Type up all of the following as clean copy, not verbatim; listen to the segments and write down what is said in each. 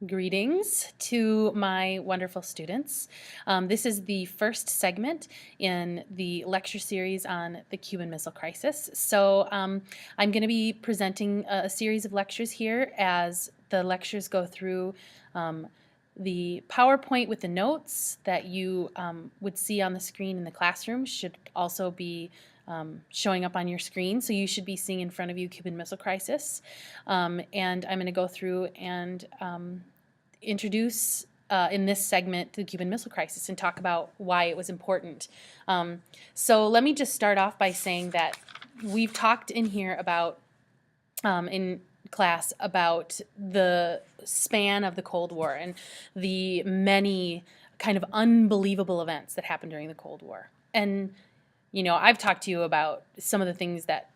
Greetings to my wonderful students. This is the first segment in the lecture series on the Cuban Missile Crisis. So I'm going to be presenting a series of lectures here as the lectures go through the PowerPoint with the notes that you would see on the screen in the classroom should also be showing up on your screen. So you should be seeing in front of you Cuban Missile Crisis. And I'm going to go through and introduce in this segment the Cuban Missile Crisis and talk about why it was important. So let me just start off by saying that we've talked in here about, in class, about the span of the Cold War and the many kind of unbelievable events that happened during the Cold War. And, you know, I've talked to you about some of the things that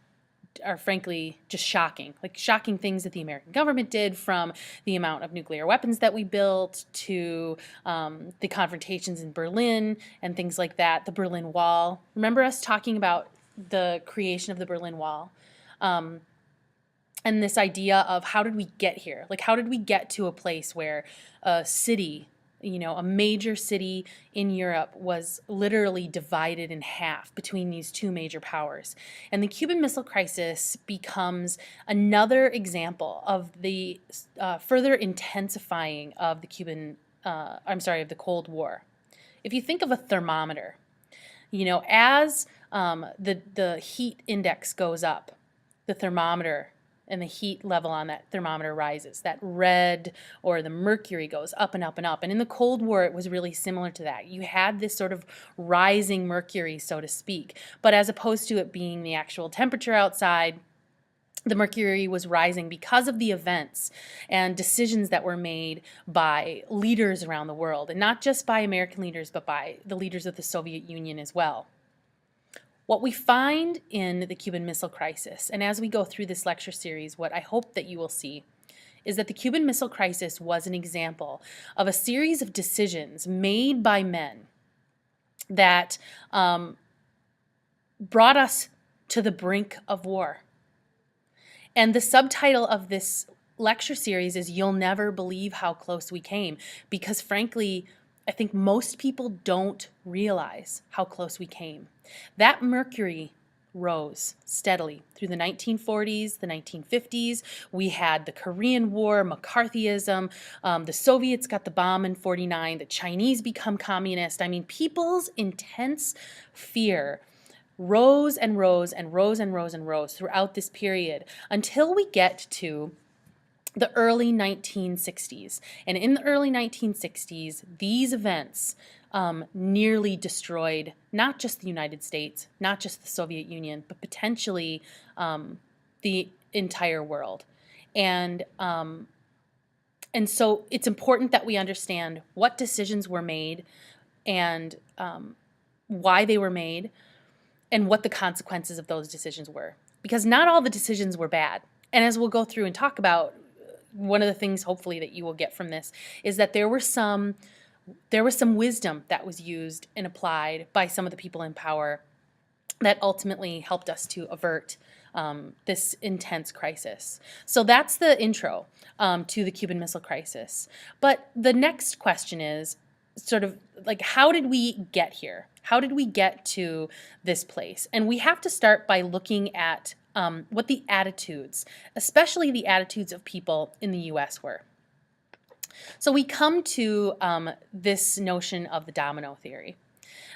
are frankly just shocking, like shocking things that the American government did, from the amount of nuclear weapons that we built to the confrontations in Berlin and things like that, the Berlin Wall. Remember us talking about the creation of the Berlin Wall? And this idea of how did we get here? Like, how did we get to a place where a city, you know, a major city in Europe was literally divided in half between these two major powers? And the Cuban Missile Crisis becomes another example of the further intensifying of the of the Cold War. If you think of a thermometer, you know, as the heat index goes up, the thermometer and the heat level on that thermometer rises. That red, or the mercury, goes up and up and up. And in the Cold War, it was really similar to that. You had this sort of rising mercury, so to speak. But as opposed to it being the actual temperature outside, the mercury was rising because of the events and decisions that were made by leaders around the world. And not just by American leaders, but by the leaders of the Soviet Union as well. What we find in the Cuban Missile Crisis, and as we go through this lecture series, what I hope that you will see is that the Cuban Missile Crisis was an example of a series of decisions made by men that brought us to the brink of war. And the subtitle of this lecture series is "You'll Never Believe How Close We Came," because frankly, I think most people don't realize how close we came. That mercury rose steadily through the 1940s, the 1950s. We had the Korean War, McCarthyism, the Soviets got the bomb in '49, the Chinese become communist. I mean, people's intense fear rose and rose and rose and rose and rose throughout this period until we get to the early 1960s. And in the early 1960s, these events nearly destroyed not just the United States, not just the Soviet Union, but potentially the entire world. And so it's important that we understand what decisions were made and why they were made and what the consequences of those decisions were. Because not all the decisions were bad. And as we'll go through and talk about, one of the things hopefully that you will get from this is that there was some wisdom that was used and applied by some of the people in power that ultimately helped us to avert this intense crisis. So that's the intro to the Cuban Missile Crisis. But the next question is sort of like, how did we get here? How did we get to this place? And we have to start by looking at what the attitudes, especially the attitudes of people in the U.S. were. So we come to this notion of the domino theory.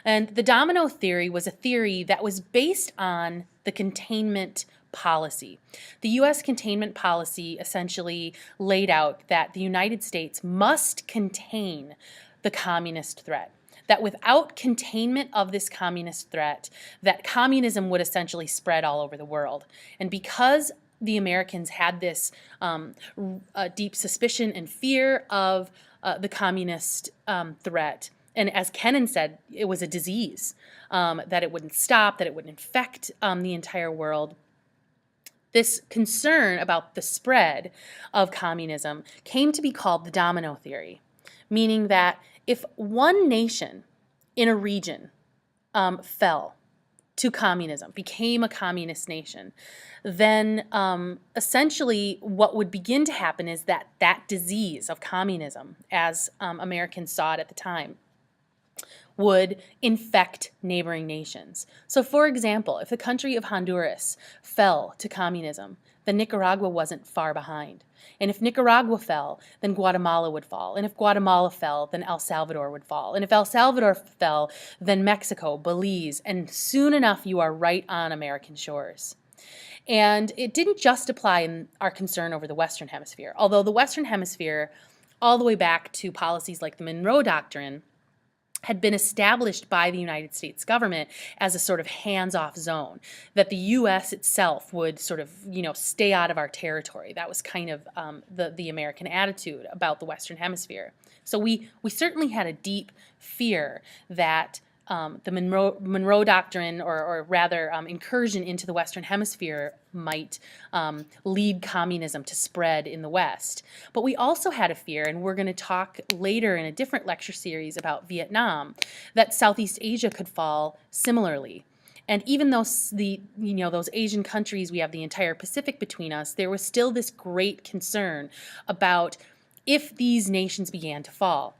And the domino theory was a theory that was based on the containment policy. The U.S. containment policy essentially laid out that the United States must contain the communist threat. That without containment of this communist threat, that communism would essentially spread all over the world. And because the Americans had this deep suspicion and fear of the communist threat, and as Kennan said, it was a disease, that it wouldn't stop, that it would infect the entire world. This concern about the spread of communism came to be called the domino theory, meaning that if one nation in a region fell, to communism, became a communist nation, then essentially what would begin to happen is that that disease of communism, as Americans saw it at the time, would infect neighboring nations. So, for example, if the country of Honduras fell to communism, then Nicaragua wasn't far behind. And if Nicaragua fell, then Guatemala would fall. And if Guatemala fell, then El Salvador would fall. And if El Salvador fell, then Mexico, Belize, and soon enough you are right on American shores. And it didn't just apply in our concern over the Western Hemisphere, although the Western Hemisphere, all the way back to policies like the Monroe Doctrine, had been established by the United States government as a sort of hands-off zone, that the U.S. itself would sort of, stay out of our territory. That was kind of the American attitude about the Western Hemisphere. So we certainly had a deep fear that the Monroe Doctrine, or rather incursion into the Western Hemisphere, might lead communism to spread in the West. But we also had a fear, and we're going to talk later in a different lecture series about Vietnam, that Southeast Asia could fall similarly. And even though those Asian countries, we have the entire Pacific between us, there was still this great concern about if these nations began to fall.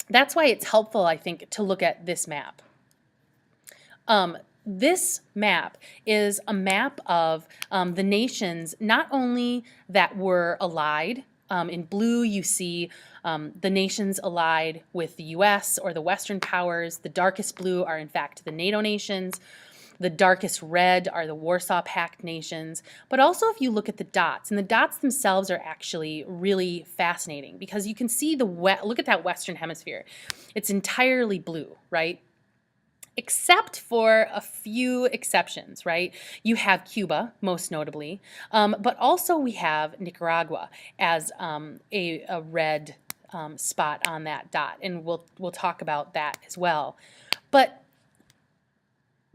That's why it's helpful, I think, to look at this map. This map is a map of the nations not only that were allied. In blue, you see the nations allied with the U.S. or the Western powers. The darkest blue are, in fact, the NATO nations. The darkest red are the Warsaw Pact nations. But also if you look at the dots, and the dots themselves are actually really fascinating because you can see look at that Western Hemisphere. It's entirely blue, right? Except for a few exceptions, right? You have Cuba, most notably, but also we have Nicaragua as a red spot on that dot, and we'll talk about that as well. But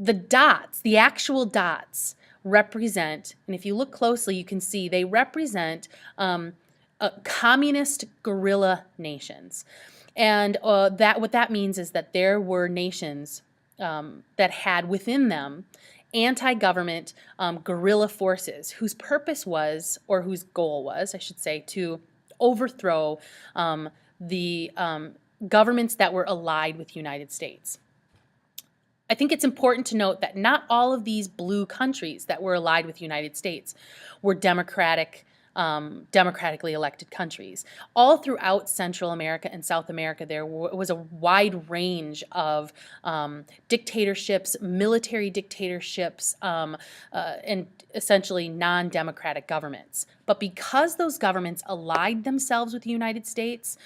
the dots, the actual dots, represent, and if you look closely, you can see they represent communist guerrilla nations. And what that means is that there were nations that had within them anti-government guerrilla forces whose purpose was, or whose goal was, I should say, to overthrow the governments that were allied with the United States. I think it's important to note that not all of these blue countries that were allied with the United States were democratically elected countries. All throughout Central America and South America, there was a wide range of dictatorships, military dictatorships, and essentially non-democratic governments. But because those governments allied themselves with the United States,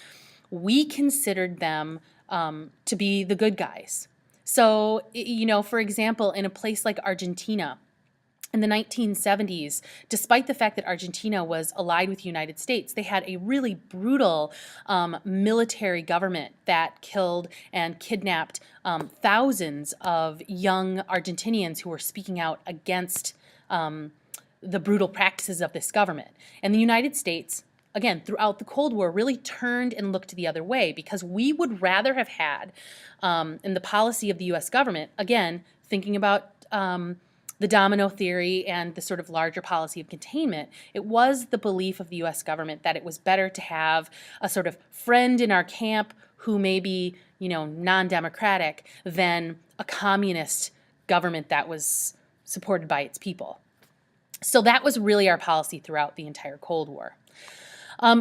we considered them to be the good guys. So, for example, in a place like Argentina, in the 1970s, despite the fact that Argentina was allied with the United States, they had a really brutal military government that killed and kidnapped thousands of young Argentinians who were speaking out against the brutal practices of this government. And the United States, again, throughout the Cold War, really turned and looked the other way because we would rather have had, in the policy of the U.S. government, again, thinking about the domino theory and the sort of larger policy of containment, it was the belief of the U.S. government that it was better to have a sort of friend in our camp who may be, non-democratic than a communist government that was supported by its people. So that was really our policy throughout the entire Cold War.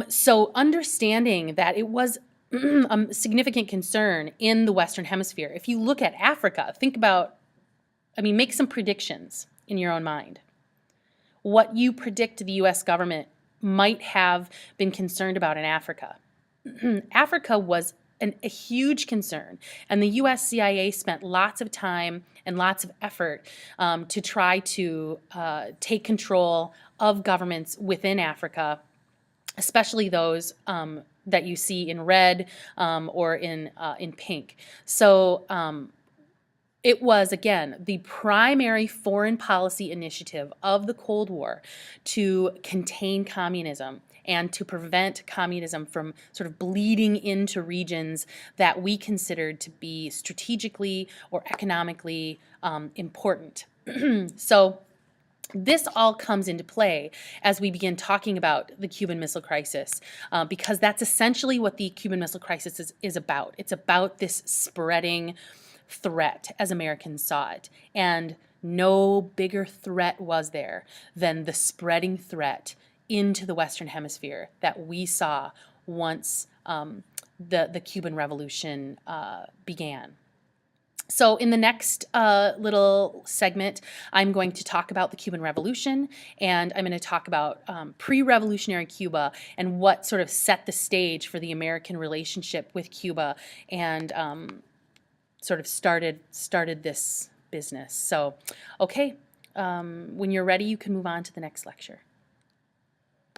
So understanding that it was a significant concern in the Western Hemisphere. If you look at Africa, make some predictions in your own mind. What you predict the U.S. government might have been concerned about in Africa. Africa was a huge concern, and the U.S. CIA spent lots of time and lots of effort to try to take control of governments within Africa, especially those that you see in red or in pink. So it was, again, the primary foreign policy initiative of the Cold War to contain communism and to prevent communism from sort of bleeding into regions that we considered to be strategically or economically important. So this all comes into play as we begin talking about the Cuban Missile Crisis, because that's essentially what the Cuban Missile Crisis is about. It's about this spreading threat as Americans saw it. And no bigger threat was there than the spreading threat into the Western Hemisphere that we saw once the Cuban Revolution began. So in the next little segment, I'm going to talk about the Cuban Revolution, and I'm going to talk about pre-revolutionary Cuba and what sort of set the stage for the American relationship with Cuba and sort of started this business. So, okay, when you're ready, you can move on to the next lecture.